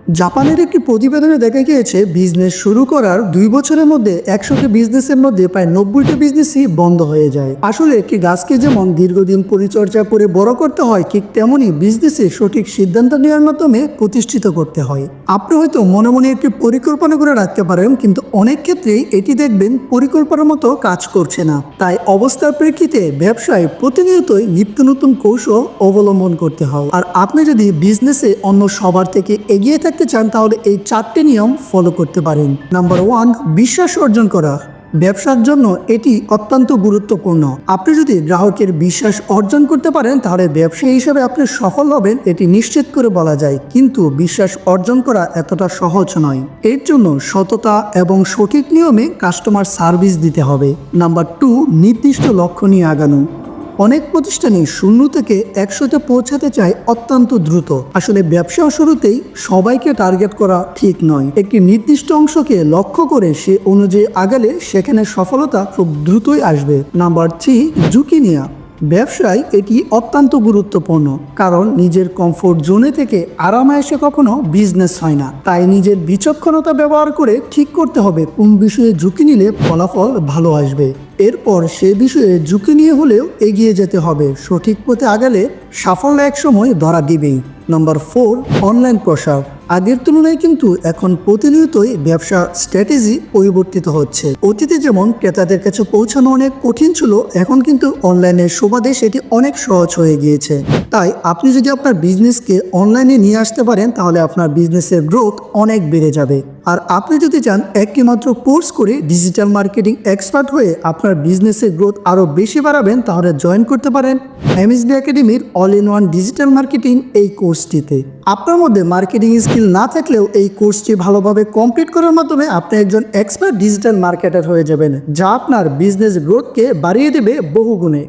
জাপানের একটি প্রতিবেদনে দেখা গিয়েছে বিজনেস শুরু করার 2 বছরের মধ্যে 100টি বিজনেসের মধ্যে প্রায় 90টি বিজনেসই বন্ধ হয়ে যায়। আসলে একটি গাছকে যেমন দীর্ঘদিন পরিচর্যা করে বড় করতে হয়, ঠিক তেমনই বিজনেসে সঠিক সিদ্ধান্ত নেওয়ার মাধ্যমে প্রতিষ্ঠিত করতে হয়। আপনি হয়তো মনে মনে একটি পরিকল্পনা করে রাখতে পারেন, কিন্তু অনেক ক্ষেত্রেই এটি দেখবেন পরিকল্পনার মতো কাজ করছে না। তাই অবস্থার প্রেক্ষিতে ব্যবসায় প্রতিনিয়তই নিত্য নতুন কৌশল অবলম্বন করতে হয়। আর আপনি যদি বিজনেসে অন্য সবার থেকে এগিয়ে থাকতে চান, তাহলে এই 4টি নিয়ম ফলো করতে পারেন। নাম্বার 1, বিশ্বাস অর্জন করা। ব্যবসার জন্য এটি অত্যন্ত গুরুত্বপূর্ণ। আপনি যদি গ্রাহকের বিশ্বাস অর্জন করতে পারেন, তাহলে ব্যবসায়ী হিসেবে আপনি সফল হবেন, এটি নিশ্চিত করে বলা যায়। কিন্তু বিশ্বাস অর্জন করা এতটা সহজ নয়। এর জন্য সততা এবং সঠিক নিয়মে কাস্টমার সার্ভিস দিতে হবে। নাম্বার 2, নির্দিষ্ট লক্ষ্য নিয়ে আগানো। অনেক প্রতিষ্ঠানই 0 থেকে 100-তে পৌঁছাতে চায় অত্যন্ত দ্রুত। আসলে ব্যবসা শুরুতেই সবাইকে টার্গেট করা ঠিক নয়। একটি নির্দিষ্ট অংশকে লক্ষ্য করে সে অনুযায়ী আগালে সেখানে সফলতা খুব দ্রুতই আসবে। নাম্বার 3, ঝুঁকি নেওয়া। ব্যবসায় এটি অত্যন্ত গুরুত্বপূর্ণ, কারণ নিজের কমফোর্ট জোনে থেকে আরামে এসে কখনো বিজনেস হয় না। তাই নিজের বিচক্ষণতা ব্যবহার করে ঠিক করতে হবে কোন বিষয়ে ঝুঁকি নিলে ফলাফল ভালো আসবে। এরপর সে বিষয়ে ঝুঁকি নিয়ে হলেও এগিয়ে যেতে হবে। সঠিক পথে আগালে সাফল্য একসময় ধরা দিবেই। নম্বর 4, অনলাইন প্রসার। আগের তুলনায় কিন্তু এখন প্রতিনিয়তই ব্যবসা স্ট্র্যাটেজি পরিবর্তিত হচ্ছে। অতীতে যেমন ক্রেতাদের কাছে পৌঁছানো অনেক কঠিন ছিল, এখন কিন্তু অনলাইনের সুবাদে সেটি অনেক সহজ হয়ে গিয়েছে। তাই আপনি যদি আপনার বিজনেসকে অনলাইনে নিয়ে আসতে পারেন, তাহলে আপনার বিজনেসের গ্রোথ অনেক বেড়ে যাবে। আর আপনি যদি চান একটি মাত্র কোর্স করে ডিজিটাল মার্কেটিং এক্সপার্ট হয়ে আপনার বিজনেসের গ্রোথ আরও বেশি বাড়াবেন, তাহলে জয়েন করতে পারেন এমএসবি একাডেমির all in one digital marketing এই কোর্সটিতে। আপনার মধ্যে মার্কেটিং স্কিল না থাকলেও এই কোর্সটি ভালোভাবে কমপ্লিট করার মাধ্যমে আপনি একজন এক্সপার্ট ডিজিটাল মার্কেটার হয়ে যাবেন, যা আপনার বিজনেস গ্রোথকে বাড়িয়ে দেবে বহুগুণে।